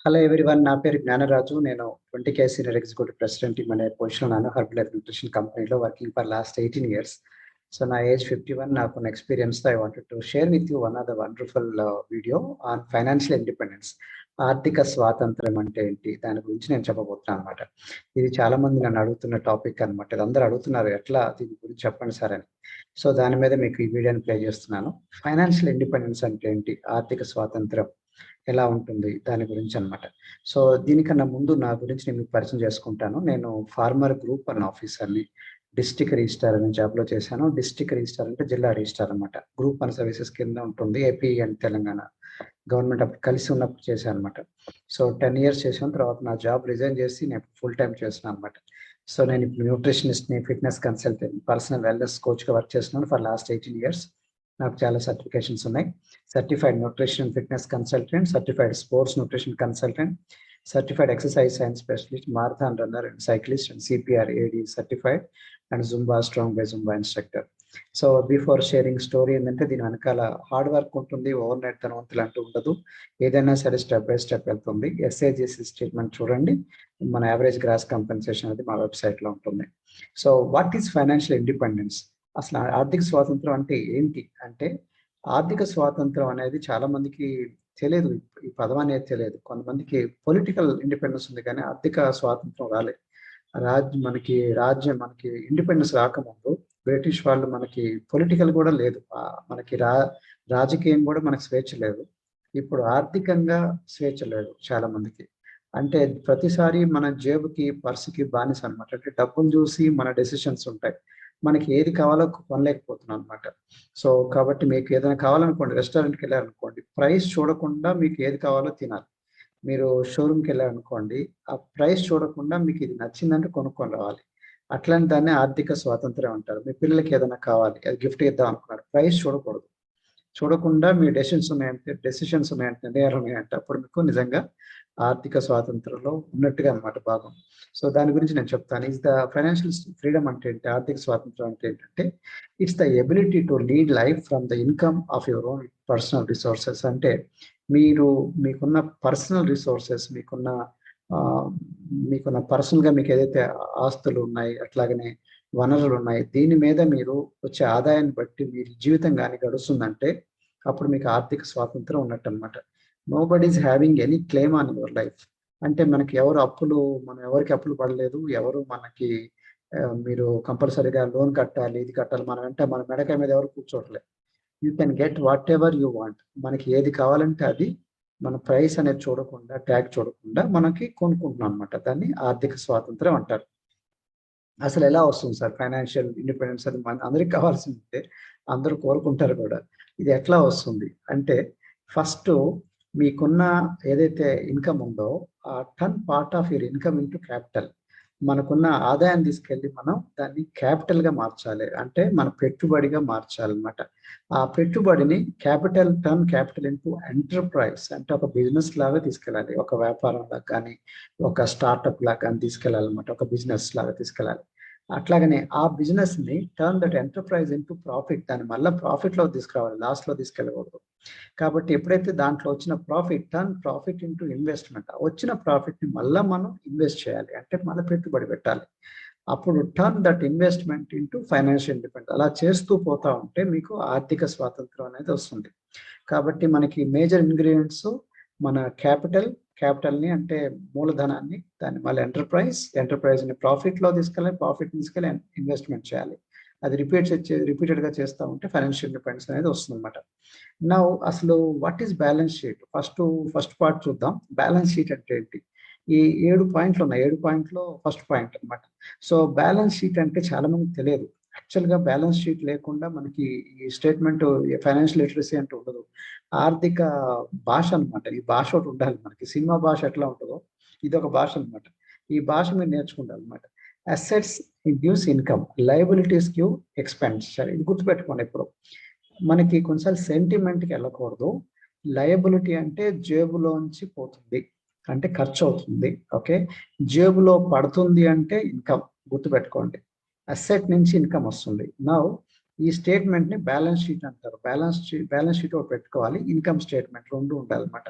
Hello everyone, నా పేరు జ్ఞానరాజు. నేను 20K సీనియర్ ఎగ్జిక్యూటివ్ ప్రెసిడెంట్ అనే పొజిషన్ ఉన్నాను. హెర్బల్ లైఫ్ న్యూట్రిషన్ కంపెనీలో working for last 18 years. So నా ఏజ్ 51. నాకున్న ఎక్స్పీరియన్స్తో I wanted to share with you one of the wonderful video on financial independence. ఆర్థిక స్వాతంత్రం అంటే ఏంటి, దాని గురించి నేను చెప్పబోతున్నాను అనమాట. ఇది చాలా మంది నన్ను అడుగుతున్న టాపిక్ అనమాట. ఇది అందరూ అడుగుతున్నారు, ఎట్లా దీని గురించి చెప్పండి సార్ అని. సో దాని మీద మీకు ఈ వీడియోని ప్లే చేస్తున్నాను. ఫైనాన్షియల్ ఇండిపెండెన్స్ అంటే ఏంటి, ఆర్థిక స్వాతంత్రం ఎలా ఉంటుంది, దాని గురించి అన్నమాట. సో దీనికన్నా ముందు నా గురించి నేను మీకు పరిచయం చేసుకుంటాను. నేను ఫార్మర్ గ్రూప్ వన్ ఆఫీసర్ని. డిస్ట్రిక్ట్ రిజిస్ట్రార్ అనే జాబ్లో చేశాను. డిస్ట్రిక్ట్ రిజిస్ట్రార్ అంటే జిల్లా రిజిస్ట్రార్ అనమాట. గ్రూప్ వన్ సర్వీసెస్ కింద ఉంటుంది. ఏపీ అండ్ తెలంగాణ గవర్నమెంట్ అప్పుడు కలిసి ఉన్నప్పుడు చేశాను అనమాట. సో 10 ఇయర్స్ చేసిన తర్వాత నా జాబ్ రిజైన్ చేసి నేను ఫుల్ టైం చేస్తున్నాను అనమాట. సో నేను ఇప్పుడు న్యూట్రిషనిస్ట్ని, ఫిట్నెస్ కన్సల్టెంట్, పర్సనల్ వెల్నెస్ కోచ్గా వర్క్ చేస్తున్నాను ఫర్ లాస్ట్ 18 ఇయర్స్. నాకు చాలా సర్టిఫికేషన్స్ ఉన్నాయి. Certified nutrition fitness consultant, certified sports nutrition consultant, certified exercise science specialist, marathon runner and cyclist and CPR AD certified and Zumba strong by Zumba instructor. So before sharing story ఏంటంటే, దీని వెనకాల hard work ఉంటుంది, over night ధనవంతులు అంటూ ఉండదు. ఏదైనా సరే step by step వెళ్తుంది. ఎస్ఏజిసి స్టేట్మెంట్ చూడండి, మన యావరేజ్ గ్రాస్ కంపెన్సేషన్ అనేది మా వెబ్సైట్లో ఉంటుంది. So what is financial independence? అసలు ఆర్థిక స్వాతంత్రం అంటే ఏంటి అంటే, ఆర్థిక స్వాతంత్రం అనేది చాలా మందికి తెలియదు. ఈ పదం అనేది తెలియదు. కొంతమందికి పొలిటికల్ ఇండిపెండెన్స్ ఉంది, కానీ ఆర్థిక స్వాతంత్రం రాలేదు. రాజ్యం మనకి ఇండిపెండెన్స్ రాకముందు బ్రిటిష్ వాళ్ళు మనకి పొలిటికల్ కూడా లేదు. మనకి రాజకీయం కూడా మనకి స్వేచ్ఛ లేదు. ఇప్పుడు ఆర్థికంగా స్వేచ్ఛ లేదు చాలా మందికి. అంటే ప్రతిసారి మన జేబుకి, పర్సుకి బానిస అనమాట. అంటే డబ్బులు చూసి మన డెసిషన్స్ ఉంటాయి. మనకి ఏది కావాలో కొనలేకపోతున్నాం అనమాట. సో కాబట్టి మీకు ఏదైనా కావాలనుకోండి, రెస్టారెంట్కి వెళ్ళారనుకోండి, ప్రైస్ చూడకుండా మీకు ఏది కావాలో తినాలి. మీరు షోరూమ్కి వెళ్ళారనుకోండి, ఆ ప్రైస్ చూడకుండా మీకు ఇది నచ్చిందంటే కొనుక్కొని రావాలి. అట్లాంటి దాన్ని ఆర్థిక స్వాతంత్రం అంటారు. మీ పిల్లలకి ఏదైనా కావాలి, అది గిఫ్ట్ ఇద్దాం అనుకున్నారు, ప్రైస్ చూడకూడదు. చూడకుండా మీ డెసిషన్స్ ఉన్నాయంటే, నిర్ణయాలు ఉన్నాయంటే, అప్పుడు మీకు నిజంగా ఆర్థిక స్వాతంత్రంలో ఉన్నట్టుగా అనమాట భాగం. సో దాని గురించి నేను చెప్తాను. ఇస్ ద ఫైనాన్షియల్ ఫ్రీడమ్ అంటే ఏంటి, ఆర్థిక స్వాతంత్రం అంటే ఏంటంటే, it's the ability to lead life from the income of your own personal resources. అంటే మీకున్న పర్సనల్ రిసోర్సెస్, మీకున్న పర్సనల్గా మీకు ఏదైతే ఆస్తులు ఉన్నాయి, అట్లాగనే వనరులు ఉన్నాయి, దీని మీద మీరు వచ్చే ఆదాయాన్ని బట్టి మీరు జీవితం కానీ గడుస్తుందంటే, అప్పుడు మీకు ఆర్థిక స్వాతంత్రం ఉన్నట్టు అనమాట. Nobody is having any claim on your life. అంటే మనకి మనం ఎవరికి అప్పులు పడలేదు, ఎవరు మనకి మీరు కంపల్సరీగా లోన్ కట్టాలి, ఇది కట్టాలి, మన మెడకాయ మీద ఎవరు కూర్చోట్లేదు. You can get whatever you want. మనకి ఏది కావాలంటే అది, మన ప్రైస్ అనేది చూడకుండా, ట్యాగ్ చూడకుండా మనకి కొనుక్కుంటున్నాం అనమాట. దాన్ని ఆర్థిక స్వాతంత్రం అంటారు. అసలు ఎలా వస్తుంది సార్ ఫైనాన్షియల్ ఇండిపెండెన్స్? అది అందరికి కావాల్సిందే, అందరూ కోరుకుంటారు కూడా. ఇది ఎట్లా వస్తుంది అంటే, ఫస్ట్ మీకున్న ఏదైతే ఇన్కమ్ ఉందో, ఆ turn part of your income into capital. మనకున్న ఆదాయాన్ని తీసుకెళ్ళి మనం దాన్ని క్యాపిటల్గా మార్చాలి, అంటే మన పెట్టుబడిగా మార్చాలన్నమాట. ఆ పెట్టుబడిని టర్న్ క్యాపిటల్ ఇంటూ ఎంటర్ప్రైజ్, అంటే ఒక బిజినెస్ లాగా తీసుకెళ్ళాలి. ఒక వ్యాపారం లాగా కానీ, ఒక స్టార్టప్ లాగా కానీ తీసుకెళ్ళాలన్నమాట. ఒక బిజినెస్ లాగా తీసుకెళ్ళాలి. అట్లాగనే ఆ బిజినెస్ ని turn that enterprise into profit, దాన్ని మళ్ళీ ప్రాఫిట్ లో తీసుకురావాలి, లాస్ లో తీసుకెళ్ళకూడదు. కాబట్టి ఎప్పుడైతే దాంట్లో వచ్చిన టర్న్ ప్రాఫిట్ ఇంటూ ఇన్వెస్ట్మెంట్, వచ్చిన ప్రాఫిట్ ని మళ్ళీ మనం ఇన్వెస్ట్ చేయాలి, అంటే మళ్ళీ పెట్టుబడి పెట్టాలి. అప్పుడు turn that investment into financial independence. అలా చేస్తూ పోతా ఉంటే మీకు ఆర్థిక స్వాతంత్రం అనేది వస్తుంది. కాబట్టి మనకి మేజర్ ఇంగ్రీడియంట్స్, మన క్యాపిటల్ని అంటే మూలధనాన్ని, దాన్ని మళ్ళీ ఎంటర్ప్రైజ్ని ప్రాఫిట్లో తీసుకెళ్ళి ఇన్వెస్ట్మెంట్ చేయాలి. అది రిపీటెడ్గా చేస్తూ ఉంటే ఫైనాన్షియల్ ఇండిపెండెన్స్ అనేది వస్తుంది అనమాట. నౌ అసలు what is balance sheet? First part చూద్దాం. బ్యాలెన్స్ షీట్ అంటే ఏంటి? ఈ 7 పాయింట్లు ఉన్నాయి. 7 పాయింట్లో ఫస్ట్ పాయింట్ అనమాట. సో బ్యాలెన్స్ షీట్ అంటే చాలా మందికి తెలియదు. యాక్చువల్గా బ్యాలెన్స్ షీట్ లేకుండా మనకి ఈ స్టేట్మెంట్, ఫైనాన్షియల్ లిటరసీ అంటే ఉండదు. ఆర్థిక భాష అనమాట. ఈ భాష ఒకటి ఉండాలి మనకి. సినిమా భాష ఎట్లా ఉంటుందో ఇది ఒక భాష అనమాట. ఈ భాష మీరు నేర్చుకుంటారు అనమాట. Assets gives income, liabilities give expenditure. ఇది గుర్తుపెట్టుకోండి. ఇప్పుడు మనకి కొంచెం సెంటిమెంట్కి వెళ్ళకూడదు. లయబిలిటీ అంటే జేబులోంచి పోతుంది, అంటే ఖర్చు అవుతుంది. ఓకే, జేబులో పడుతుంది అంటే ఇన్కమ్, గుర్తుపెట్టుకోండి. అసెట్ నుంచి ఇన్కమ్ వస్తుంది. నౌ ఈ స్టేట్మెంట్ ని బ్యాలెన్స్ షీట్ అంటారు. బ్యాలెన్స్ షీట్ ఒకటి పెట్టుకోవాలి, ఇన్కమ్ స్టేట్మెంట్ రెండు ఉండాలన్నమాట.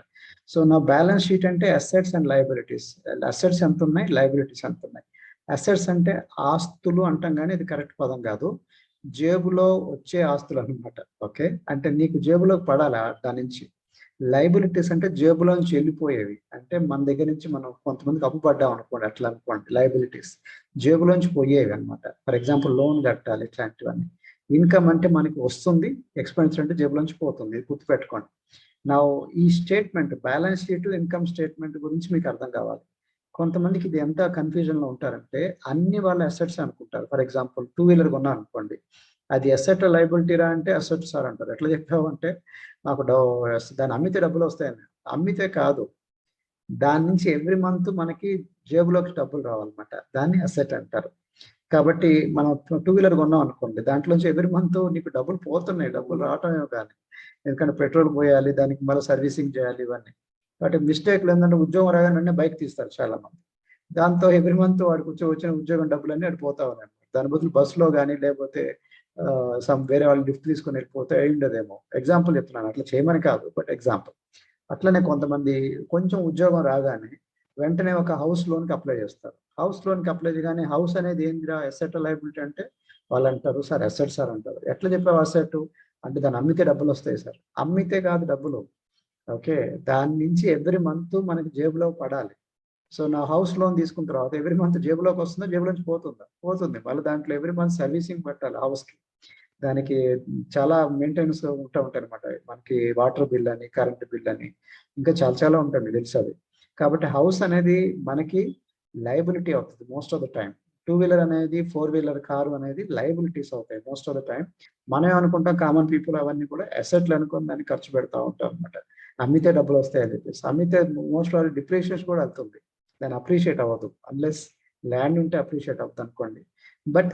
సో నా బ్యాలెన్స్ షీట్ అంటే అసెట్స్ అండ్ లయబిలిటీస్. అసెట్స్ ఎంత ఉన్నాయి, లయబిలిటీస్ ఎంత ఉన్నాయి. అసెట్స్ అంటే ఆస్తులు అంటాం, కానీ ఇది కరెక్ట్ పదం కాదు, జేబులో వచ్చే ఆస్తులు అనమాట. ఓకే, అంటే నీకు జేబులోకి పడాలి దాని నుంచి. లయబిలిటీస్ అంటే జేబులోంచి వెళ్ళిపోయేవి, అంటే మన దగ్గర నుంచి మనం కొంతమందికి అప్పు పడ్డాం అనుకోండి, అట్లా అనుకోండి. లయబిలిటీస్ జేబులోంచి పోయేవి అనమాట. ఫర్ ఎగ్జాంపుల్ లోన్ కట్టాలి, ఇట్లాంటివన్నీ. ఇన్కమ్ అంటే మనకి వస్తుంది, ఎక్స్పెన్సర్ అంటే జేబులోంచి పోతుంది, ఇది గుర్తుపెట్టుకోండి. నా ఈ statement balance sheet income statement గురించి మీకు అర్థం కావాలి. కొంతమందికి ఇది ఎంత కన్ఫ్యూజన్ లో ఉంటారంటే అన్ని వాళ్ళ అసెట్స్ అనుకుంటారు. ఫర్ ఎగ్జాంపుల్ 2 వీలర్ కొన్నా అనుకోండి, అది అసెట్ లయబిలిటీ రా అంటే అసెట్ సార్ అంటారు. ఎట్లా చెప్పావు అంటే నాకు దాన్ని అమ్మితే డబ్బులు వస్తాయని. అమ్మితే కాదు, దాని నుంచి ఎవ్రీ మంత్ మనకి జేబులోకి డబ్బులు రావాలన్నమాట, దాన్ని అసెట్ అంటారు. కాబట్టి మనం 2 వీలర్ కొన్నాం అనుకోండి, దాంట్లోంచి ఎవ్రీ మంత్ నీకు డబ్బులు పోతున్నాయి, డబ్బులు రావటమే కానీ, ఎందుకంటే పెట్రోల్ పోయాలి, దానికి మళ్ళీ సర్వీసింగ్ చేయాలి, ఇవన్నీ. కాబట్టి మిస్టేక్లు ఏంటంటే ఉద్యోగం రాగానే బైక్ తీస్తారు చాలా మంది, దాంతో ఎవ్రీ మంత్ వాడికి వచ్చిన ఉద్యోగం డబ్బులన్నీ అటు పోతా ఉన్నాయి. దాని బదులు బస్సులో కానీ లేకపోతే వేరే వాళ్ళు లిఫ్ట్ తీసుకొని వెళ్ళిపోతే అయి ఉండదేమో. ఎగ్జాంపుల్ చెప్తున్నాను, అట్లా చేయమని కాదు, బట్ ఎగ్జాంపుల్. అట్లనే కొంతమంది కొంచెం ఉద్యోగం రాగానే వెంటనే ఒక హౌస్ లోన్కి అప్లై చేస్తారు. హౌస్ లోన్కి అప్లై చేయగానే హౌస్ అనేది ఏందిరా అసెట్ లయబిలిటీ అంటే వాళ్ళు అంటారు సార్ అసెట్ సార్ అంటారు. ఎట్లా చెప్పావు అసెట్ అంటే దాన్ని అమ్మితే డబ్బులు వస్తాయి సార్. అమ్మితే కాదు డబ్బులు, ఓకే, దాని నుంచి ఎవ్రీ మంత్ మనకి జేబులో పడాలి. సో నా హౌస్ లోన్ తీసుకున్న తర్వాత ఎవ్రీ మంత్ జేబులోకి వస్తుందా, జేబులోంచి పోతుందా, పోతుంది. మళ్ళీ దాంట్లో ఎవ్రీ మంత్ సర్వీసింగ్ పెట్టాలి హౌస్కి, దానికి చాలా మెయింటెనెన్స్ ఉంటాయి అనమాట. మనకి వాటర్ బిల్ అని, కరెంట్ బిల్ అని, ఇంకా చాలా చాలా ఉంటుంది తెలుసు అది. కాబట్టి హౌస్ అనేది మనకి లయబిలిటీ అవుతుంది most of the time. 2 wheeler అనేది, 4 వీలర్ కారు అనేది లయబిలిటీస్ అవుతాయి మోస్ట్ ఆఫ్ ద టైం. మనం అనుకుంటాం కామన్ పీపుల్ అవన్నీ కూడా అసెట్లు అనుకుని దాన్ని ఖర్చు పెడతా ఉంటాం అనమాట. అమ్మితే డబ్బులు వస్తాయని చెప్పేసి. అమ్మితే మోస్ట్ ఆఫ్ డిప్రిషియేషన్ కూడా వెళ్తుంది, దాన్ని అప్రిషియేట్ అవ్వదు. అన్లెస్ ల్యాండ్ ఉంటే అప్రిషియేట్ అవుతుంది అనుకోండి. బట్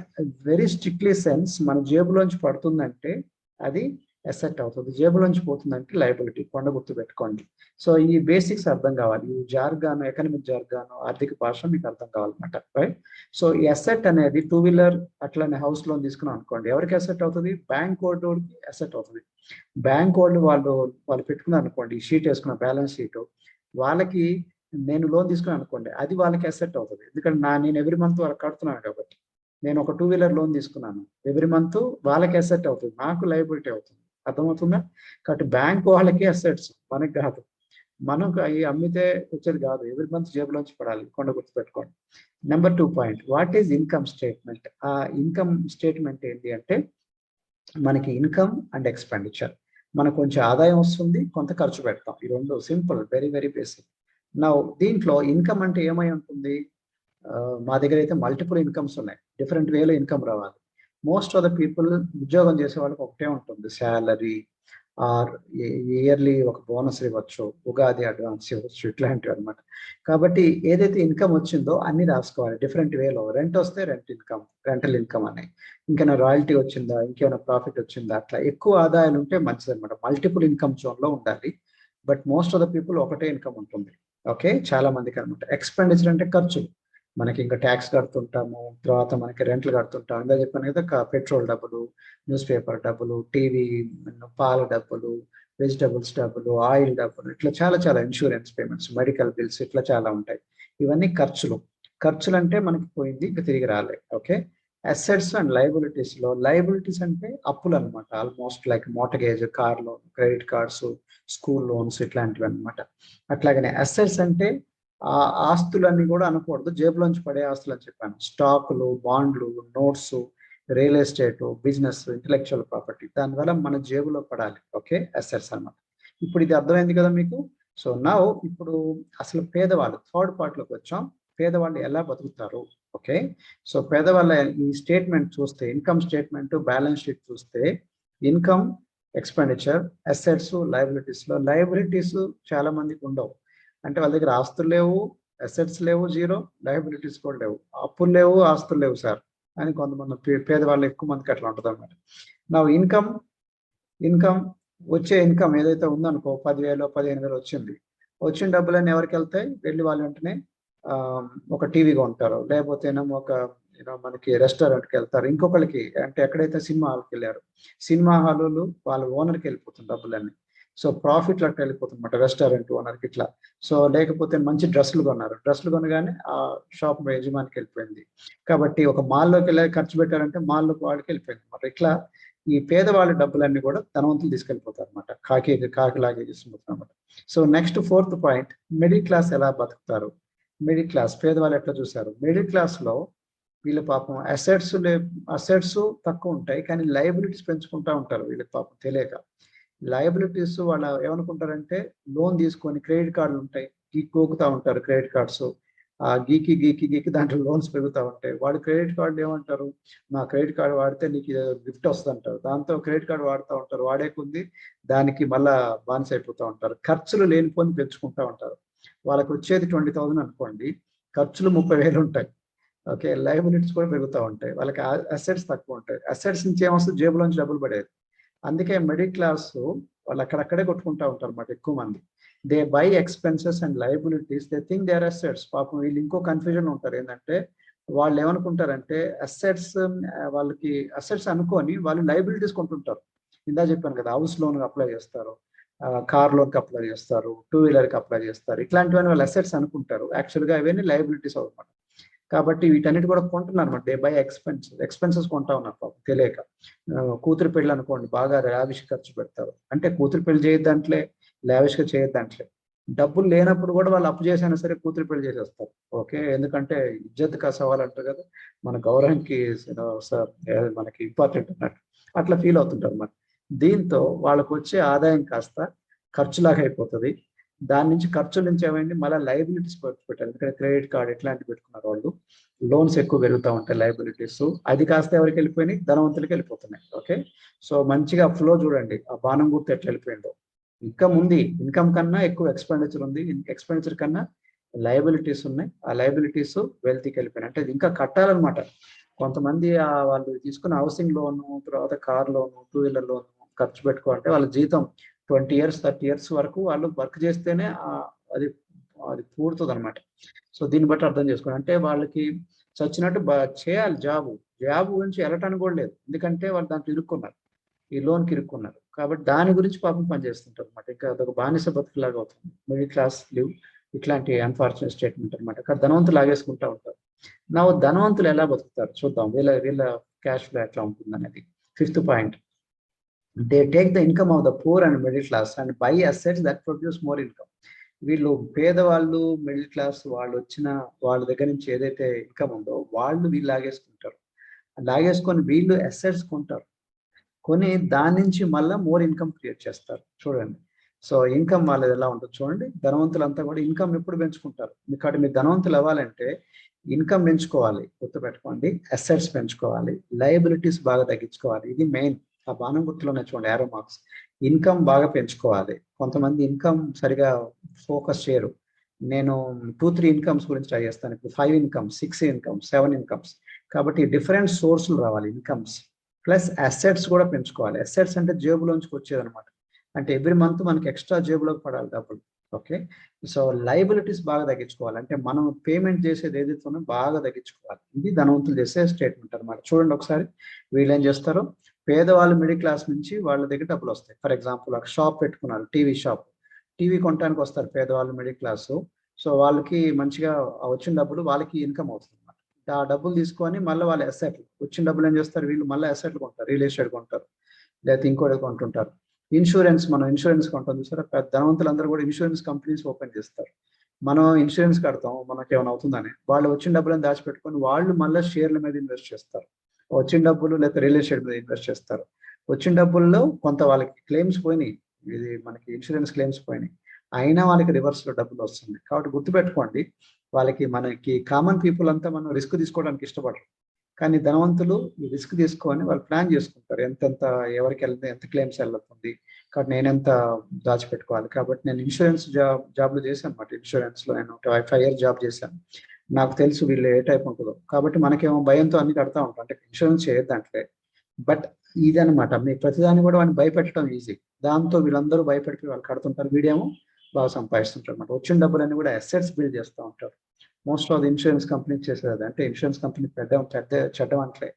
వెరీ స్ట్రిక్ట్లీ సెన్స్ మన జేబులోంచి పడుతుందంటే అది అసెట్ అవుతుంది, జేబులోంచి పోతుందంటే లయబిలిటీ. కొండ గుర్తు పెట్టుకోండి. సో ఈ బేసిక్స్ అర్థం కావాలి, ఈ జార్గాను, ఎకనామిక్ జార్గాను, ఆర్థిక భాష మీకు అర్థం కావాలన్నమాట, రైట్? సో ఈ అసెట్ అనేది 2 వీలర్ అట్లనే హౌస్ లోన్ తీసుకున్నాం అనుకోండి, ఎవరికి అసెట్ అవుతుంది? బ్యాంక్ వాళ్ళకి అసెట్ అవుతుంది. బ్యాంక్ వాళ్ళు పెట్టుకున్నారు అనుకోండి, ఈ షీట్ వేసుకున్న బ్యాలెన్స్ షీట్, వాళ్ళకి నేను లోన్ తీసుకున్నాను అనుకోండి, అది వాళ్ళకి అసెట్ అవుతుంది. ఎందుకంటే నేను ఎవ్రీ మంత్ వాళ్ళకి కడుతున్నాను కాబట్టి. నేను ఒక 2 వీలర్ లోన్ తీసుకున్నాను, ఎవ్రీ మంత్ వాళ్ళకి అసెట్ అవుతుంది, నాకు లయబిలిటీ అవుతుంది. అర్థమవుతుందా? కాబట్టి బ్యాంక్ వాళ్ళకి అసెట్స్, మనకి కాదు. మనం అవి అమ్మితే వచ్చేది కాదు, ఎవ్రీ మంత్ జేబులోంచి పడాలి, కొండ గుర్తు పెట్టుకోండి. Number 2 point, what is income statement? ఆ ఇన్కమ్ స్టేట్మెంట్ ఏంటి అంటే మనకి ఇన్కమ్ అండ్ ఎక్స్పెండిచర్. మనకు కొంచెం ఆదాయం వస్తుంది, కొంత ఖర్చు పెడతాం, ఈ రెండు సింపుల్, వెరీ వెరీ బేసిక్. నా దీంట్లో ఇన్కమ్ అంటే ఏమై ఉంటుంది? మా దగ్గర అయితే మల్టిపుల్ ఇన్కమ్స్ ఉన్నాయి, డిఫరెంట్ వేలో ఇన్కమ్ రావాలి. మోస్ట్ ఆఫ్ ద పీపుల్ ఉద్యోగం చేసే వాళ్ళకి ఒకటే ఉంటుంది, శాలరీ ఆర్ ఇయర్లీ ఒక బోనస్ ఇవ్వచ్చు, ఉగాది అడ్వాన్స్ ఇవ్వచ్చు, ఇట్లాంటివి అనమాట. కాబట్టి ఏదైతే ఇన్కమ్ వచ్చిందో అన్ని రాసుకోవాలి డిఫరెంట్ వేలో. రెంట్ వస్తే రెంట్ ఇన్కమ్, రెంటల్ ఇన్కమ్ అని, ఇంకేమైనా రాయల్టీ వచ్చిందా, ఇంకేమైనా ప్రాఫిట్ వచ్చిందా, అట్లా ఎక్కువ ఆదాయాలు ఉంటే మంచిది అనమాట. మల్టిపుల్ ఇన్కమ్ జోన్లో ఉండాలి. But most of the people ఒకటే ఇన్కమ్ ఉంటుంది, ఓకే, చాలా మందికి అనమాట. ఎక్స్పెండిచర్ అంటే ఖర్చు, మనకి ఇంకా ట్యాక్స్ కడుతుంటాము, తర్వాత మనకి రెంట్లు కడుతుంటాము. ఇందా చెప్పాను కదా, పెట్రోల్ డబ్బులు, న్యూస్ పేపర్ డబ్బులు, టీవీ, పాల డబ్బులు, వెజిటబుల్స్ డబ్బులు, ఆయిల్ డబ్బులు, ఇట్లా చాలా చాలా ఇన్సూరెన్స్ పేమెంట్స్, మెడికల్ బిల్స్, ఇట్లా చాలా ఉంటాయి. ఇవన్నీ ఖర్చులు. ఖర్చులు అంటే మనకి పోయింది ఇంకా తిరిగి రాలే, ఓకే. అసెట్స్ అండ్ లయబిలిటీస్ లో, లయబిలిటీస్ అంటే అప్పులు అనమాట, almost like mortgage, car loan, credit cards, school loans, ఇట్లాంటివి అనమాట. అట్లాగనే అసెట్స్ అంటే ఆ ఆస్తులన్నీ కూడా అనకూడదు, జేబులోంచి పడే ఆస్తులు అని చెప్పాను. స్టాకులు, బాండ్లు, notes, real estate, business, intellectual property, దానివల్ల మన జేబులో పడాలి, ఓకే, అసెట్స్ అన్నమాట. ఇప్పుడు ఇది అర్థమైంది కదా మీకు? సో నా ఇప్పుడు అసలు పేదవాళ్ళు థర్డ్ పార్ట్లోకి వచ్చాం. పేదవాళ్ళు ఎలా బతుకుతారు, ఓకే. సో పేదవాళ్ళ ఈ స్టేట్మెంట్ చూస్తే, ఇన్కమ్ స్టేట్మెంట్, బ్యాలెన్స్ షీట్ చూస్తే, ఇన్కమ్, ఎక్స్పెండిచర్, అసెట్స్, లయబిలిటీస్ లో లయబిలిటీస్ చాలా మందికి ఉండవు. అంటే వాళ్ళ దగ్గర ఆస్తులు లేవు, అసెట్స్ లేవు, జీరో, లయబిలిటీస్ కూడా లేవు, అప్పులు లేవు, ఆస్తులు లేవు సార్ అని కొంతమంది పేదవాళ్ళు ఎక్కువ మందికి అట్లా ఉంటుంది అనమాట. నా ఇన్కమ్ వచ్చే ఇన్కమ్ ఏదైతే ఉందనుకో, 10,000 15,000 వచ్చింది, వచ్చిన డబ్బులన్నీ ఎవరికి వెళ్తాయి? వెళ్ళి వాళ్ళు వెంటనే ఒక టీవీ కొంటారు, లేకపోతే ఒక మనకి రెస్టారెంట్కి వెళ్తారు, ఇంకొకరికి అంటే ఎక్కడైతే సినిమా హాల్కి వెళ్ళారు, సినిమా హాలు వాళ్ళ ఓనర్కి వెళ్ళిపోతుంది డబ్బులన్నీ. సో ప్రాఫిట్లు అట్లా వెళ్ళిపోతుందన్నమాట రెస్టారెంట్ ఓనర్కి ఇట్లా. సో లేకపోతే మంచి డ్రెస్సులు కొన్నారు, డ్రెస్సులు కొనగానే ఆ షాప్ యజమానికి వెళ్ళిపోయింది. కాబట్టి ఒక మాల్లోకి వెళ్ళి ఖర్చు పెట్టారంటే మాల్లోకి వాళ్ళకి వెళ్ళిపోయింది అనమాట. ఇట్లా ఈ పేదవాళ్ళ డబ్బులన్నీ కూడా ధనవంతులు తీసుకెళ్ళిపోతారు అనమాట, కాకిలాగే తీసుకుపోతారు అనమాట. So next 4th point, middle class ఎలా బతుకుతారు. మిడిల్ క్లాస్ పేదవాళ్ళు ఎట్లా చూశారు. మిడిల్ క్లాస్ లో వీళ్ళ పాపం అసెట్స్ తక్కువ ఉంటాయి, కానీ లయబిలిటీస్ పెంచుకుంటా ఉంటారు. వీళ్ళకి పాపం తెలియక లయబిలిటీస్ వాళ్ళు ఏమనుకుంటారంటే లోన్ తీసుకొని క్రెడిట్ కార్డులు ఉంటాయి, గోకుతా ఉంటారు క్రెడిట్ కార్డ్స్. ఆ గీకి దాంట్లో లోన్స్ పెరుగుతూ ఉంటాయి. వాడు క్రెడిట్ కార్డు ఏమంటారు, నా క్రెడిట్ కార్డు వాడితే నీకు గిఫ్ట్ వస్తుంది అంటారు. దాంతో క్రెడిట్ కార్డు వాడుతూ ఉంటారు, వాడే కొద్ది దానికి మళ్ళా బానిస అయిపోతూ ఉంటారు. ఖర్చులు లేనిపోని పెంచుకుంటూ ఉంటారు. వాళ్ళకి వచ్చేది 20,000 అనుకోండి, ఖర్చులు 30,000 ఉంటాయి. ఓకే, లయబిలిటీస్ కూడా పెరుగుతూ ఉంటాయి. వాళ్ళకి అసెట్స్ తక్కువ ఉంటాయి. అసెట్స్ నుంచి ఏమొస్తుంది, జేబులోంచి డబ్బులు పడేది. అందుకే మిడిల్ క్లాస్ వాళ్ళు అక్కడక్కడే కొట్టుకుంటా ఉంటారు అన్నమాట ఎక్కువ మంది. They buy expenses and liabilities, they think they are assets. పాపం వీళ్ళు ఇంకో కన్ఫ్యూజన్ ఉంటారు ఏంటంటే, వాళ్ళు ఏమనుకుంటారంటే అసెట్స్, వాళ్ళకి అసెట్స్ అనుకొని వాళ్ళు లయబిలిటీస్ కొంటుంటారు. ఇందా చెప్పాను కదా, హౌస్ లోన్ అప్లై చేస్తారు, కార్ లోన్కి అప్లై చేస్తారు, 2 వీలర్కి అప్లై చేస్తారు. ఇట్లాంటివన్నీ వాళ్ళు అసెట్స్ అనుకుంటారు, యాక్చువల్గా అవన్నీ లయబిలిటీస్ అవుతారు. కాబట్టి వీటన్నిటి కూడా కొంటున్నారు అనమాట. డే బై ఎక్స్పెన్సెస్ కొంటా ఉన్నారు పాపం తెలియక. కూతురు పెళ్ళి అనుకోండి, బాగా లావిష్ ఖర్చు పెడతారు. అంటే కూతురు పెళ్లి చేయొద్దంట్లే, లావిష్గా చేయొద్దంట్లే, డబ్బులు లేనప్పుడు కూడా వాళ్ళు అప్పు చేసైనా సరే కూతురు పెళ్లి చేసేస్తారు. ఓకే, ఎందుకంటే ఇజ్జత్ కా సవాల్ అంటారు కదా, మన గౌరవానికి సార్ మనకి ఇంపార్టెంట్ అన్నట్టు అట్లా ఫీల్ అవుతుంటారు అన్నమాట. దీంతో వాళ్ళకు వచ్చే ఆదాయం కాస్త ఖర్చులాగా అయిపోతుంది. దాని నుంచి ఖర్చుల నుంచి ఏమైంది, మళ్ళీ లయబిలిటీస్ పెట్టారు. ఎందుకంటే క్రెడిట్ కార్డ్ ఇట్లాంటివి పెట్టుకున్నారు వాళ్ళు, లోన్స్ ఎక్కువ పెరుగుతూ ఉంటాయి లయబిలిటీస్. అది కాస్త ఎవరికి వెళ్ళిపోయినాయి, ధనవంతులకి వెళ్ళిపోతున్నాయి. ఓకే, సో మంచిగా ఫ్లో చూడండి, ఆ బాణం గుర్తు ఎట్లా వెళ్ళిపోయిందో. ఇన్కమ్ ఉంది, ఇన్కమ్ కన్నా ఎక్కువ ఎక్స్పెండిచర్ ఉంది, ఎక్స్పెండిచర్ కన్నా లయబిలిటీస్ ఉన్నాయి, ఆ లయబిలిటీస్ వెల్త్కి వెళ్ళిపోయినాయి. అంటే ఇంకా కట్టాలన్నమాట. కొంతమంది వాళ్ళు తీసుకున్న హౌసింగ్ లోను, తర్వాత కార్ లోను, 2 వీలర్ లోను ఖర్చు పెట్టుకోవాలంటే వాళ్ళ జీతం 20 years 30 years వరకు వాళ్ళు వర్క్ చేస్తేనే అది అది పూడుతుంది అనమాట. సో దీన్ని బట్టి అర్థం చేసుకోండి, అంటే వాళ్ళకి చచ్చినట్టు చేయాలి జాబ్ గురించి వెళ్ళటానికి కూడా లేదు, ఎందుకంటే వాళ్ళు దాంట్లో ఇరుక్కున్నారు, ఈ లోన్కి ఇరుక్కున్నారు. కాబట్టి దాని గురించి పాపం పనిచేస్తుంటారు అనమాట. ఇంకా అదొక బానిస బతుకులాగా అవుతుంది మిడిల్ క్లాస్ లివ్. ఇట్లాంటి అన్ఫార్చునేట్ స్టేట్మెంట్ అనమాట. అక్కడ ధనవంతులు లాగేసుకుంటా ఉంటారు. నా ధనవంతులు ఎలా బతుకుతారు చూద్దాం, వీళ్ళ క్యాష్ ఫ్లో ఎట్లా ఉంటుంది అనేది. 5th point, they take the income of the poor and middle class and by assets that produce more income. వీళ్ళు పేదవాళ్ళు, మిడిల్ క్లాస్ వాళ్ళు వచ్చిన వాళ్ళ దగ్గర నుంచి ఏదైతే ఇన్కమ్ ఉందో వీళ్ళు లాగేసుకొని వీళ్ళు అసెట్స్ కొంటారు, కొని దాని నుంచి మళ్ళీ మోర్ ఇన్కమ్ క్రియేట్ చేస్తారు. చూడండి, సో ఇన్కమ్ వాళ్ళది ఎలా ఉంటుంది చూడండి. ధనవంతులంతా కూడా ఇన్కమ్ ఎప్పుడు పెంచుకుంటారు. కాబట్టి మీరు ధనవంతులు అవ్వాలంటే ఇన్కమ్ పెంచుకోవాలి, గుర్తుపెట్టుకోండి, అసెట్స్ పెంచుకోవాలి, లయబిలిటీస్ బాగా తగ్గించుకోవాలి. ఇది మెయిన్. ఆ బాణం గుర్తులోనే చూడండి, యారో మార్క్స్. ఇన్కమ్ బాగా పెంచుకోవాలి. కొంతమంది ఇన్కమ్ సరిగా ఫోకస్ చేయరు. నేను 2-3 ఇన్కమ్స్ గురించి ట్రై చేస్తాను. ఇప్పుడు 5 ఇన్కమ్స్, 6 ఇన్కమ్స్, 7 ఇన్కమ్స్. కాబట్టి డిఫరెంట్ సోర్సులు రావాలి ఇన్కమ్స్, ప్లస్ అసెట్స్ కూడా పెంచుకోవాలి. అసెట్స్ అంటే జేబులోంచి వచ్చేది అనమాట. అంటే ఎవ్రీ మంత్ మనకి ఎక్స్ట్రా జేబులోకి పడాలి డబ్బులు. ఓకే, సో లయబిలిటీస్ బాగా తగ్గించుకోవాలి, అంటే మనం పేమెంట్ చేసేది ఏదైతే ఉందో బాగా తగ్గించుకోవాలి. ఇది ధనవంతులు చేసే స్టేట్మెంట్ అనమాట. చూడండి ఒకసారి, వీళ్ళు ఏం చేస్తారు, పేదవాళ్ళు మిడిల్ క్లాస్ నుంచి వాళ్ళ దగ్గర డబ్బులు వస్తాయి. ఫర్ ఎగ్జాంపుల్ ఒక షాప్ పెట్టుకున్నారు, టీవీ షాప్, టీవీ కొనడానికి వస్తారు పేదవాళ్ళు మిడిల్ క్లాస్. సో వాళ్ళకి మంచిగా వచ్చిన డబ్బులు వాళ్ళకి ఇన్కమ్ అవుతుంది అనమాట. ఆ డబ్బులు తీసుకొని మళ్ళీ వాళ్ళ అసెట్లు, వచ్చిన డబ్బులు ఏం చేస్తారు, వీళ్ళు మళ్ళీ అసెట్లు కొంటారు, రియల్ ఎస్టేట్ కొంటారు, లేకపోతే ఇంకోటి కొంటుంటారు. ఇన్సూరెన్స్, మనం ఇన్సూరెన్స్ కొంటాం చూసారా, ధనవంతులందరూ కూడా ఇన్సూరెన్స్ కంపెనీస్ ఓపెన్ చేస్తారు. మనం ఇన్సూరెన్స్ కడతాం, మనకి ఏమైనా అవుతుందని, వాళ్ళు వచ్చిన డబ్బులను దాచిపెట్టుకొని వాళ్ళు మళ్ళీ షేర్ల మీద ఇన్వెస్ట్ చేస్తారు. వచ్చిన డబ్బులు లేకపోతే రియల్ ఎస్టేట్ మీద ఇన్వెస్ట్ చేస్తారు. వచ్చిన డబ్బుల్లో కొంత వాళ్ళకి క్లెయిమ్స్ పోయినాయి, ఇది మనకి ఇన్సూరెన్స్ క్లెయిమ్స్ పోయినాయి, అయినా వాళ్ళకి రివర్స్ లో డబ్బులు వస్తుంది. కాబట్టి గుర్తుపెట్టుకోండి, మనకి కామన్ పీపుల్ అంతా మనం రిస్క్ తీసుకోవడానికి ఇష్టపడరు, కానీ ధనవంతులు రిస్క్ తీసుకొని వాళ్ళు ప్లాన్ చేసుకుంటారు, ఎంతెంత ఎవరికి వెళ్తే ఎంత క్లెయిమ్స్ వెళ్తుంది, కాబట్టి నేను ఎంత దాచిపెట్టుకోవాలి. కాబట్టి నేను ఇన్సూరెన్స్ జాబ్లు చేశాను అనమాట. ఇన్సూరెన్స్ లో నేను 5 years జాబ్ చేశాను, నాకు తెలుసు వీళ్ళు ఏ టైప్ ఉంటుందో. కాబట్టి మనకేమో భయంతో అన్ని కడతా ఉంటాం, అంటే ఇన్సూరెన్స్ చేయొద్దంటే. బట్ ఇదనమాట, మీ ప్రతిదాన్ని కూడా వాడిని భయపెట్టడం ఈజీ. దాంతో వీళ్ళందరూ భయపెట్టి వాళ్ళు కడుతుంటారు, వీడేమో బాగా సంపాదిస్తుంటారు అనమాట. వచ్చిన డబ్బులన్నీ కూడా అసెట్స్ బిల్డ్ చేస్తూ ఉంటారు. Most of the insurance company చేసేది. అంటే ఇన్సూరెన్స్ కంపెనీ చెడ్డం అంటలే,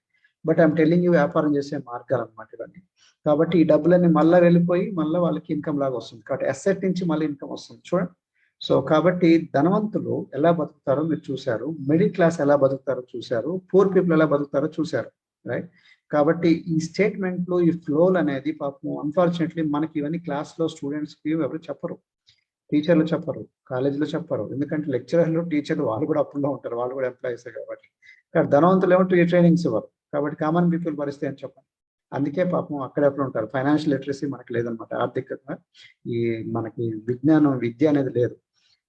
బట్ ఐఎమ్ టెల్లింగ్ యూ వ్యాపారం చేసే మార్గాలు అనమాట ఇవన్నీ. కాబట్టి ఈ డబ్బులన్నీ మళ్ళీ వెళ్ళిపోయి మళ్ళీ వాళ్ళకి ఇన్కమ్ లాగా వస్తుంది. కాబట్టి అసెట్ నుంచి మళ్ళీ ఇన్కమ్ వస్తుంది చూడండి. సో కాబట్టి ధనవంతులు ఎలా బతుకుతారో మీరు చూశారు, మిడిల్ క్లాస్ ఎలా బతుకుతారో చూశారు, పూర్ పీపుల్ ఎలా బతుకుతారో చూశారు, రైట్? కాబట్టి ఈ స్టేట్మెంట్లు, ఈ ఫ్లోలు అనేది పాపం అన్ఫార్చునేట్లీ మనకి ఇవన్నీ క్లాస్లో స్టూడెంట్స్కి ఎవరు చెప్పరు, టీచర్లు చెప్పరు, కాలేజీలో చెప్పరు. ఎందుకంటే లెక్చరర్లు, టీచర్లు వాళ్ళు కూడా అప్పుల్లో ఉంటారు, వాళ్ళు కూడా ఎంప్లాయీసే కాబట్టి. కానీ ధనవంతులు ఏమో ట్రైనింగ్స్ ఇవ్వరు. కాబట్టి కామన్ పీపుల్ పరిస్థితి అని చెప్పండి. అందుకే పాపం అక్కడెప్పుడు ఉంటారు. ఫైనాన్షియల్ లిటరసీ మనకి లేదనమాట. ఆర్థికంగా ఈ మనకి విద్య అనేది లేదు.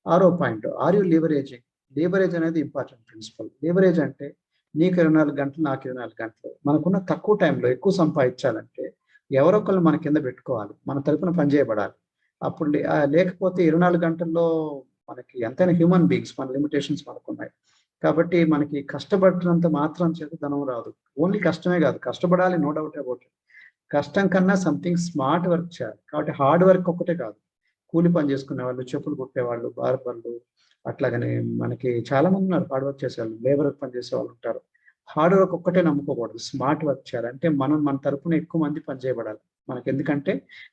6వ పాయింట్, ఆర్ యూ లీవరేజింగ్? లీవరేజ్ అనేది ఇంపార్టెంట్ ప్రిన్సిపల్. లీవరేజ్ అంటే నీకు 24 గంటలు, నాకు 24 గంటలు, మనకున్న తక్కువ టైంలో ఎక్కువ సంపాదించాలంటే ఎవరొకరు మన కింద పెట్టుకోవాలి, మన తరపున పనిచేయబడాలి. అప్పుడు లేకపోతే 24 గంటల్లో మనకి ఎంతైనా హ్యూమన్ బీయింగ్స్, మన లిమిటేషన్స్ మనకున్నాయి. కాబట్టి మనకి కష్టపడినంత మాత్రం చేత ధనం రాదు. ఓన్లీ కష్టమే కాదు, కష్టపడాలి, నో డౌట్ అబౌట్ ఇట్. కష్టం కన్నా సంథింగ్ స్మార్ట్ వర్క్ చేయాలి. కాబట్టి హార్డ్ వర్క్ ఒక్కటే కాదు, కూలి పని చేసుకునే వాళ్ళు, చెప్పులు కుట్టేవాళ్ళు, బార్బర్లు, అట్లాగనే మనకి చాలా మంది ఉన్నారు హార్డ్ వర్క్ చేసేవాళ్ళు, లేబర్ పని చేసే వాళ్ళు ఉంటారు. హార్డ్ వర్క్ ఒక్కటే నమ్ముకోకూడదు, స్మార్ట్ వర్క్ చేయాలి. అంటే మనం మన తరపున ఎక్కువ మంది పని చేయబడాలి మనకి. ఎందుకంటే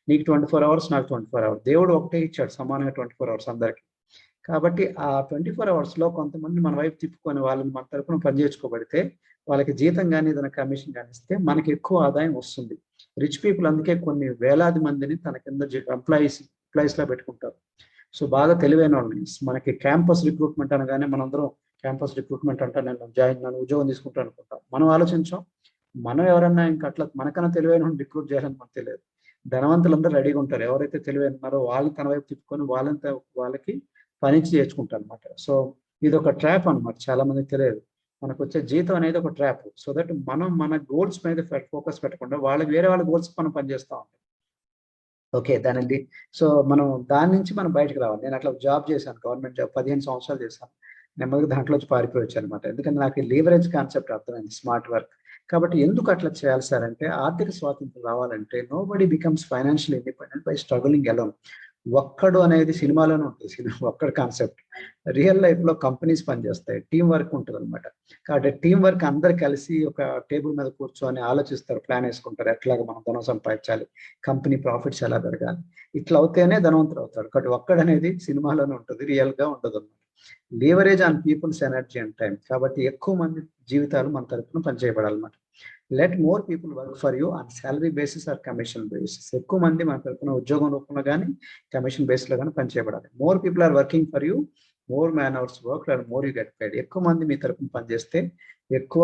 నీకు 24 అవర్స్, నాకు 24 అవర్స్, దేవుడు ఒకటే ఇచ్చాడు సమానంగా 24 అవర్స్ అందరికి. కాబట్టి ఆ 24 అవర్స్లో కొంతమంది మన వైపు తిప్పుకొని వాళ్ళని మన తరపున పనిచేసుకోబడితే వాళ్ళకి జీతం కానీ ఏదైనా కమిషన్ కానీ ఇస్తే మనకి ఎక్కువ ఆదాయం వస్తుంది. రిచ్ పీపుల్ అందుకే కొన్ని వేలాది మందిని తన కింద ఎంప్లాయీస్ లా పెట్టుకుంటారు. సో బాగా తెలివైన వాళ్ళని. మనకి క్యాంపస్ రిక్రూట్మెంట్ అనగానే మనందరం క్యాంపస్ రిక్రూట్మెంట్ అంటే నన్ను ఉద్యోగం తీసుకుంటాను అనుకుంటాం. మనం ఆలోచించాం, మనం ఎవరన్నా ఇంకా అట్లా మనకన్నా తెలివైన రిక్రూట్ చేయాలని మనకు తెలియదు. ధనవంతులందరూ రెడీగా ఉంటారు, ఎవరైతే తెలివైన ఉన్నారో వాళ్ళని తన వైపు తిప్పుకొని వాళ్ళకి పని చేర్చుకుంటారు అనమాట. సో ఇది ఒక ట్రాప్ అనమాట, చాలా మందికి తెలియదు. మనకు వచ్చే జీతం అనేది ఒక ట్రాప్. సో దట్ మనం మన గోల్స్ మీద ఫోకస్ పెట్టకుండా వేరే వాళ్ళ గోల్స్ మనం పనిచేస్తూ ఉంటాం. ఓకే, దానిది. సో మనం దాని నుంచి మనం బయటకు రావాలి. నేను అట్లా జాబ్ చేశాను, గవర్నమెంట్ జాబ్ 15 సంవత్సరాలు చేశాను. నెమ్మదిగా దాంట్లోంచి పారిపోవచ్చు అనమాట. ఎందుకంటే నాకు ఈ లీవరేజ్ కాన్సెప్ట్ అర్థమైంది, స్మార్ట్ వర్క్. కాబట్టి ఎందుకు అట్లా చేయాలి సార్ అంటే, ఆర్థిక స్వాతంత్రం రావాలంటే nobody becomes financial independent by struggling alone. ఒక్కడు అనేది సినిమాలోనే ఉంటుంది, ఒక్కడు కాన్సెప్ట్. రియల్ లైఫ్ లో కంపెనీస్ పనిచేస్తాయి, టీం వర్క్ ఉంటుంది అనమాట. కాబట్టి టీం వర్క్ అందరు కలిసి ఒక టేబుల్ మీద కూర్చొని ఆలోచిస్తారు, ప్లాన్ వేసుకుంటారు, ఎట్లాగా మనం ధనం సంపాదించాలి, కంపెనీ ప్రాఫిట్స్ ఎలా పెరగాలి. ఇట్లా అవుతేనే ధనవంతుడు అవుతాడు. కాబట్టి ఒక్కడనేది సినిమాలోనే ఉంటుంది, రియల్ గా ఉండదు అనమాట. Leverage on people's energy and time. కాబట్టి ఎక్కువ మంది జీవితాలు మన తరపున పనిచేయబడాలన్నమాట. Let more people work for you on salary basis or commission basis. ఎక్కువ మంది మన తరపున ఉద్యోగం రూపంలో కానీ కమిషన్ బేస్ లో కానీ పనిచేయబడాలి. More people are working for you, more man hours work and more you get paid. ఎక్కువ మంది మీ తరపున పనిచేస్తే ఎక్కువ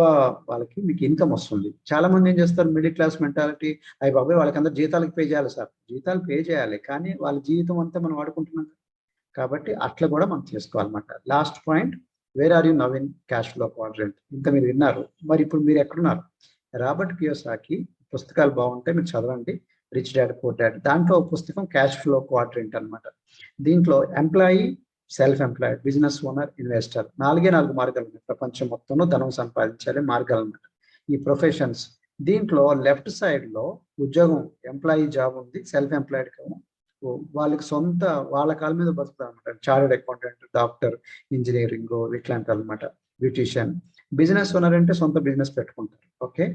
వాళ్ళకి మీకు ఇన్కమ్ వస్తుంది. చాలా మంది ఏం చేస్తారు, మిడిల్ క్లాస్ మెంటాలిటీ, అయ్యి బాబాయ్ వాళ్ళకి అందరూ జీతాలకు పే చేయాలి సార్. జీతాలు పే చేయాలి, కానీ వాళ్ళ జీవితం అంతా మనం వాడుకుంటున్నాం. కాబట్టి అట్లా కూడా మనం చేసుకోవాలన్నమాట. Last point, where are you now in cash flow quadrant. ఇంకా మీరు విన్నారు, మరి ఇప్పుడు మీరు ఎక్కడున్నారు? రాబర్ట్ కియోసాకి పుస్తకాలు బాగుంటాయి, మీరు చదవండి, రిచ్ డాడ్ పూర్ డాడ్. దాంట్లో పుస్తకం క్యాష్ ఫ్లో క్వాడ్రెంట్ అనమాట. దీంట్లో employee, self employed, business owner, investor, 4 మార్గాలు ఉన్నాయి ప్రపంచం మొత్తంలో ధనం సంపాదించాలి మార్గాలు అనమాట, ఈ ప్రొఫెషన్స్. దీంట్లో లెఫ్ట్ సైడ్ లో ఉద్యోగం, ఎంప్లాయీ జాబ్ ఉంది, సెల్ఫ్ ఎంప్లాయిడ్ వాళ్ళకి సొంత వాళ్ళ కాళ్ళ మీద బతుకుతారు అనమాట. చార్టెడ్ అకౌంటెంట్, డాక్టర్, ఇంజనీరింగ్ ఇట్లాంటి అనమాట, బ్యూటిషియన్. బిజినెస్ ఓనర్ అంటే సొంత బిజినెస్ పెట్టుకుంటారు. ఓకే,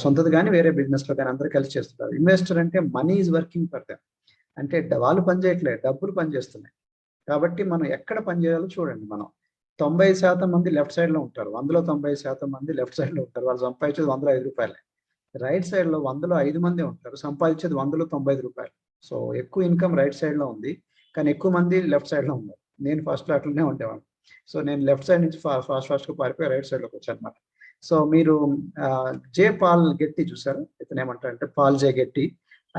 సొంతది కానీ వేరే బిజినెస్ లో కానీ అందరూ కలిసి చేస్తుంటారు. ఇన్వెస్టర్ అంటే money is working for them, అంటే వాళ్ళు పని చేయట్లేదు, డబ్బులు పనిచేస్తున్నాయి. కాబట్టి మనం ఎక్కడ పని చేయాలో చూడండి. మనం 90% మంది లెఫ్ట్ సైడ్ లో ఉంటారు, 100లో 90% మంది లెఫ్ట్ సైడ్ లో ఉంటారు. వాళ్ళు సంపాదించేది 100లో 5 రూపాయలే. రైట్ సైడ్ లో 100లో 5 మంది ఉంటారు, సంపాదించేది 100లో 95 రూపాయలు. సో ఎక్కువ ఇన్కమ్ రైట్ సైడ్ లో ఉంది, కానీ ఎక్కువ మంది లెఫ్ట్ సైడ్ లో ఉన్నారు. నేను ఫస్ట్ లో అట్లనే ఉండేవాడిని. సో నేను లెఫ్ట్ సైడ్ నుంచి ఫాస్ట్ గా పారిపోయి రైట్ సైడ్ లోకి వచ్చాను అనమాట. సో మీరు జే పాల్ గెట్టి చూసారు, ఇతను ఏమంటారంటే, Paul J Getty,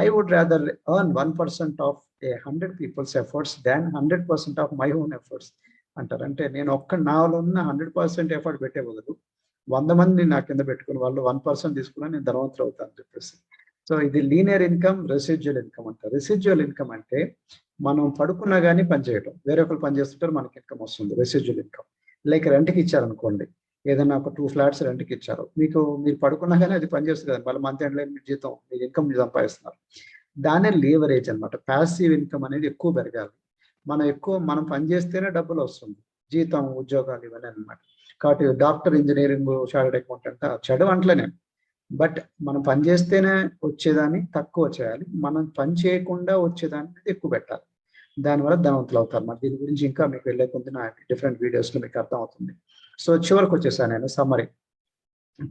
I would rather earn 1% of 100 people's efforts than 100% of my own efforts అంటారు. అంటే నేను నాలో ఉన్న 100% ఎఫర్ట్ పెట్టే బదులు 100 మంది నా కింద పెట్టుకుని వాళ్ళు 1% తీసుకున్నా నేను ధనవంతులు అవుతాను అని చెప్పేసి. సో ఇది లీనియర్ ఇన్కమ్, రెసిడ్యువల్ ఇన్కమ్ అంటారు. రెసిడ్యువల్ ఇన్కమ్ అంటే మనం పడుకున్నా కానీ పని చేయటం, వేరే ఒకరు పని చేస్తుంటారు, మనకి ఇన్కమ్ వస్తుంది, రెసిడ్యువల్ ఇన్కమ్. లైక్ రెంట్కి ఇచ్చారనుకోండి, ఏదైనా ఒక 2 ఫ్లాట్స్ రెంట్కి ఇచ్చారు, మీరు పడుకున్నా కానీ అది పనిచేస్తుంది కదా, మళ్ళీ మంత్ ఎండ్లో మీ జీతం, మీ ఇన్కమ్ సంపాదిస్తున్నారు. దానే లీవరేజ్ అనమాట. ప్యాసివ్ ఇన్కమ్ అనేది ఎక్కువ పెరగాలి. మనం పని చేస్తేనే డబ్బులు వస్తుంది. జీతం, ఉద్యోగాలు ఇవన్నీ అనమాట. కాబట్టి డాక్టర్, ఇంజనీరింగ్, చార్టెడ్ అకౌంటెంట్ చెడు అంటలే, బట్ మనం పని చేస్తేనే వచ్చేదాన్ని తక్కువ చేయాలి, మనం పని చేయకుండా వచ్చేదాన్ని ఎక్కువ పెట్టాలి. దానివల్ల ధనవంతులు అవుతారు. మరి దీని గురించి ఇంకా మీకు వెళ్ళే కొద్ది నా డిఫరెంట్ వీడియోస్లో మీకు అర్థం అవుతుంది. సో చివరికి వచ్చేసాను నేను summary.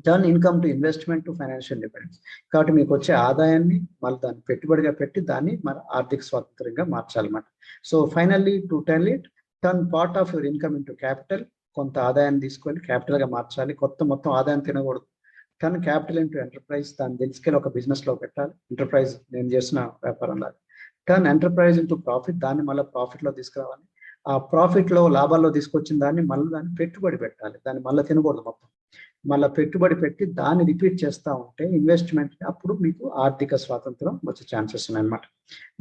Turn income to investment to financial independence. కాబట్టి మీకు వచ్చే ఆదాయాన్ని మళ్ళీ దాన్ని పెట్టుబడిగా పెట్టి దాన్ని మన ఆర్థిక స్వాతంత్రంగా మార్చాలన్నమాట. So finally to tell it, turn part of your income into capital. కొంత ఆదాయాన్ని తీసుకొని క్యాపిటల్గా మార్చాలి. మొత్తం ఆదాయం తినకూడదు. Turn capital into enterprise. దాన్ని తీసుకెళ్ళి ఒక బిజినెస్లో పెట్టాలి. ఎంటర్ప్రైజ్ నేను చేసిన వ్యాపారం లాగా. Turn enterprise into profit. దాన్ని మళ్ళీ ప్రాఫిట్లో తీసుకురావాలి. ఆ ప్రాఫిట్లో, లాభాల్లో తీసుకొచ్చిన దాన్ని దాన్ని పెట్టుబడి పెట్టాలి. దాన్ని మళ్ళీ తినకూడదు. మొత్తం మళ్ళీ పెట్టుబడి పెట్టి దాన్ని రిపీట్ చేస్తూ ఉంటే ఇన్వెస్ట్మెంట్, అప్పుడు మీకు ఆర్థిక స్వాతంత్రం వచ్చే ఛాన్సెస్ ఉన్నాయన్నమాట.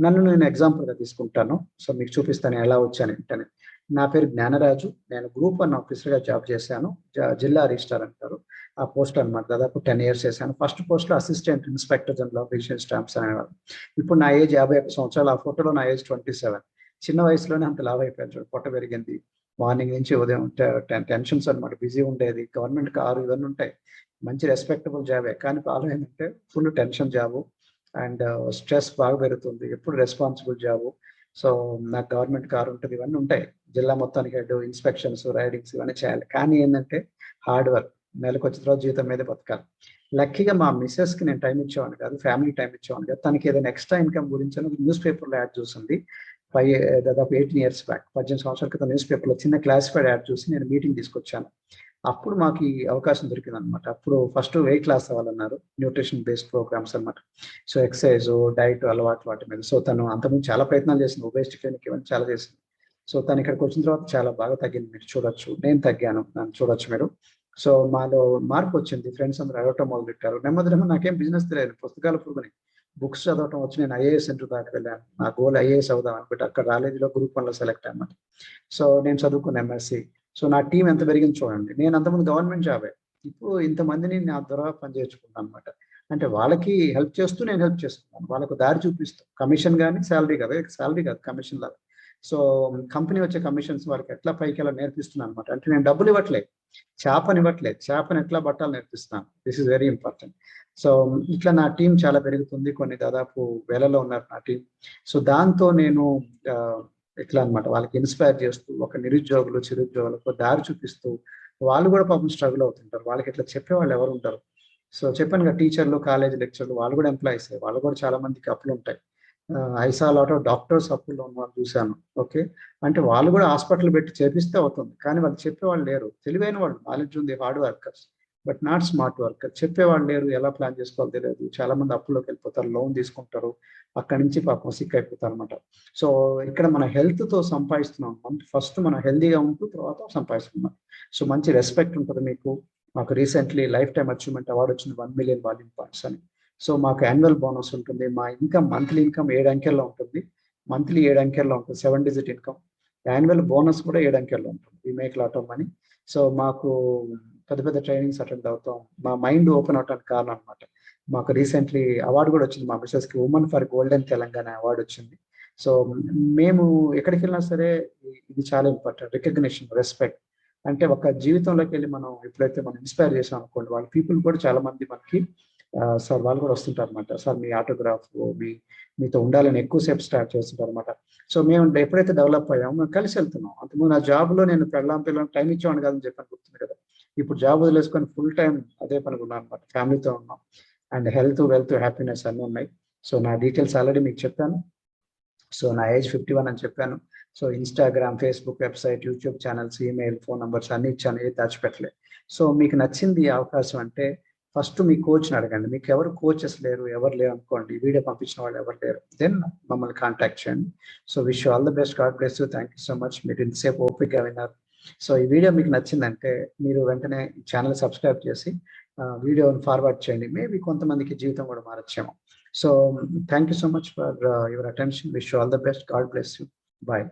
నన్ను నేను ఎగ్జాంపుల్గా తీసుకుంటాను. సో మీకు చూపిస్తాను ఎలా వచ్చాను ఏంటని. నా పేరు జ్ఞానరాజు. నేను గ్రూప్ 1 ఆఫీసర్గా జాబ్ చేశాను. జిల్లా రిజిస్ట్రార్ అంటారు ఆ పోస్ట్ అనమాట. దాదాపు 10 years చేశాను. ఫస్ట్ పోస్ట్లో assistant inspector general of registration stamps అనేవారు. ఇప్పుడు నా ఏజ్ 51 సంవత్సరాలు. ఆ ఫోటోలో నా ఏజ్ 27. చిన్న వయసులోనే అంత లావ్ అయిపోయాను చూడు, పొట్ట పెరిగింది. మార్నింగ్ నుంచి ఉదయం టెన్షన్స్ అనమాట. బిజీ ఉండేది. గవర్నమెంట్ కారు ఇవన్నీ ఉంటాయి. మంచి రెస్పెక్టబుల్ జాబే, కానీ ప్రాబ్లం ఏంటంటే full tension job and stress బాగా పెరుగుతుంది. ఎప్పుడు రెస్పాన్సిబుల్ జాబు. సో నాకు గవర్నమెంట్ కారు ఉంటుంది, ఇవన్నీ ఉంటాయి. జిల్లా మొత్తానికి హెడ్, ఇన్స్పెక్షన్స్, రైడింగ్స్ ఇవన్నీ చేయాలి. కానీ ఏంటంటే హార్డ్ వర్క్. నెలకు వచ్చిన తర్వాత జీవితం మీద బతకాలి. లక్కీగా మా మిస్సెస్కి నేను టైం ఇచ్చేవాడిని కాదు, ఫ్యామిలీ టైం ఇచ్చేవాడిని కాదు. తనకి ఏదైనా ఎక్స్ట్రా ఇన్కమ్ గురించి న్యూస్ పేపర్లో యాడ్ చూసింది. దాదాపు 18 years బ్యాక్, 18 సంవత్సరాల క్రితం న్యూస్ పేపర్లో చిన్న క్లాసిఫైడ్ యాడ్ చూసి నేను మీటింగ్ తీసుకొచ్చాను. అప్పుడు మాకు ఈ అవకాశం దొరికింది అనమాట. అప్పుడు ఫస్ట్ వెయిట్ లాస్ అవ్వాలన్నారు, న్యూట్రిషన్ బేస్డ్ ప్రోగ్రామ్స్ అనమాట. సో ఎక్సర్సైజ్, డైట్ అలవాటు వాటి మీద. సో తను అంతకుముందు చాలా ప్రయత్నాలు చేసింది, ఒబేసిటీ క్లినిక్ ఇవన్నీ చాలా చేసింది. సో తను ఇక్కడికి వచ్చిన తర్వాత చాలా బాగా తగ్గింది. మీరు చూడొచ్చు, నేను తగ్గాను, నన్ను చూడొచ్చు మీరు. సో మాలో మార్పు వచ్చింది. ఫ్రెండ్స్ అందరూ అడగటం మొదలు పెట్టారు. నెమ్మది నాకేం బిజినెస్ తెలియదు, పుస్తకాల పురుగుని, బుక్స్ చదవటం వచ్చి నేను ఐఏఎస్ సెంటర్ దాకా వెళ్ళాను. నా గోల్ ఐఏఎస్ అవుదాం బట్ అక్కడ రాలేదులో గ్రూప్ 1లో సెలెక్ట్ అన్నమాట. సో నేను చదువుకున్న ఎంఎస్సి. సో నా టీం ఎంత పెరిగింది చూడండి. నేను అంతకుముందు గవర్నమెంట్ జాబే, ఇప్పుడు ఇంతమందిని నా ద్వారా పనిచేసుకుంటాను అనమాట. అంటే వాళ్ళకి హెల్ప్ చేస్తూ నేను హెల్ప్ చేస్తున్నాను, వాళ్ళకు దారి చూపిస్తూ. కమిషన్ కానీ శాలరీ కాదు, శాలరీ కాదు, కమిషన్ లాగా. సో కంపెనీ వచ్చే కమిషన్స్ వాళ్ళకి ఎట్లా పైకి ఎలా నేర్పిస్తున్నాను అనమాట. అంటే నేను డబ్బులు ఇవ్వట్లేదు, చేపనివ్వట్లేదు, చేపని ఎట్లా పట్టాలి నేర్పిస్తాను. This is very important. So ఇట్లా నా టీం చాలా పెరుగుతుంది. కొన్ని దాదాపు వేలలో ఉన్నారు నా టీం. సో దాంతో నేను ఎట్లా అనమాట వాళ్ళకి ఇన్స్పైర్ చేస్తూ, ఒక నిరుద్యోగులు, చిరుద్యోగులకు దారి చూపిస్తూ, వాళ్ళు కూడా పాపం స్ట్రగుల్ అవుతుంటారు. వాళ్ళకి ఇట్లా చెప్పేవాళ్ళు ఎవరు ఉంటారు. సో చెప్పాను కదా, టీచర్లు, కాలేజ్ లెక్చర్లు, వాళ్ళు కూడా ఎంప్లాయీస్. వాళ్ళు కూడా చాలా మందికి అప్పులు ఉంటాయి. I saw lot of doctors అప్పుల్లో ఉన్న వాళ్ళు చూశాను. ఓకే, అంటే వాళ్ళు కూడా హాస్పిటల్ పెట్టి చేపిస్తే అవుతుంది, కానీ వాళ్ళు చెప్పేవాళ్ళు లేరు. తెలివైన వాళ్ళు, నాలెడ్జ్ ఉంది, hard workers, but not smart worker. చెప్పేవాళ్ళు లేరు, ఎలా ప్లాన్ చేసుకోవాలో తెలియదు. చాలా మంది అప్పుల్లోకి వెళ్ళిపోతారు, లోన్ తీసుకుంటారు, అక్కడి నుంచి పాపం సిక్ అయిపోతారు అనమాట. సో ఇక్కడ మన హెల్త్తో సంపాదిస్తున్నాం. ఫస్ట్ మనం హెల్దీగా ఉంటూ తర్వాత సంపాదిస్తున్నాం. సో మంచి రెస్పెక్ట్ ఉంటుంది మీకు. మాకు recently life time achievement award వచ్చింది, 1 million వాల్యూమ్ పాయింట్స్ అని. సో మాకు యాన్యువల్ బోనస్ ఉంటుంది. మా ఇన్కమ్, మంత్లీ ఇన్కమ్ 7 అంకెల్లో ఉంటుంది. మంత్లీ 7 అంకెల్లో ఉంటుంది, 7 digit ఇన్కమ్. యాన్యువల్ బోనస్ కూడా 7 అంకెల్లో ఉంటుంది. We make lot of money. So మాకు పెద్ద పెద్ద ట్రైనింగ్స్ అటెండ్ అవుతాం. మా మైండ్ ఓపెన్ అవడానికి కారణం అనమాట. మాకు రీసెంట్లీ అవార్డు కూడా వచ్చింది, మా మిసెస్కి women for golden Telangana award వచ్చింది. సో మేము ఎక్కడికి వెళ్ళినా సరే ఇది చాలా ఇంపార్టెంట్, రికగ్నిషన్, రెస్పెక్ట్. అంటే ఒక జీవితంలోకి వెళ్ళి మనం ఎప్పుడైతే మనం ఇన్స్పైర్ చేసాం అనుకోండి, వాళ్ళ పీపుల్ కూడా చాలా మంది మనకి సార్ వాళ్ళు కూడా వస్తుంటారు అనమాట. సార్ మీ ఆటోగ్రాఫ్, మీతో ఉండాలని ఎక్కువసేపు స్టార్ట్ చేస్తుంటారు అనమాట. సో మేము ఎప్పుడైతే డెవలప్ అయ్యామో మేము కలిసి వెళ్తున్నాం. అంతకుముందు నా జాబ్లో నేను పిల్లలు టైం ఇచ్చేవాడిని కాదని చెప్పని గుర్తుంది కదా. ఇప్పుడు జాబ్ వదిలేసుకొని ఫుల్ టైం అదే పనికి ఉన్నాను అనమాట. ఫ్యామిలీతో ఉన్నాం అండ్ హెల్త్, వెల్త్, హ్యాపీనెస్ అన్నీ ఉన్నాయి. సో నా డీటెయిల్స్ ఆల్రెడీ మీకు చెప్పాను. సో నా ఏజ్ 51 అని చెప్పాను. So Instagram, Facebook, website, YouTube channels, email, phone numbers అన్ని ఇచ్చాను, ఏది దాచిపెట్టలేదు. సో మీకు నచ్చింది ఈ అవకాశం అంటే ఫస్ట్ మీ కోచ్ని అడగండి. మీకు ఎవరు కోచెస్ లేరు, ఎవరు లేరు అనుకోండి, వీడియో పంపించిన వాళ్ళు ఎవరు లేరు, దెన్ మమ్మల్ని కాంటాక్ట్ చేయండి. So wish you all the best. God bless you. Thank you so much. మీరు ఇంతసేపు ఓపికగా విన్నారు. సో ఈ వీడియో మీకు నచ్చిందంటే మీరు వెంటనే ఛానల్ సబ్స్క్రైబ్ చేసి వీడియోని ఫార్వర్డ్ చేయండి. మేబీ కొంతమందికి జీవితం కూడా మారచ్చేమో. So thank you so much for your attention. Wish you all the best. God bless you. Bye.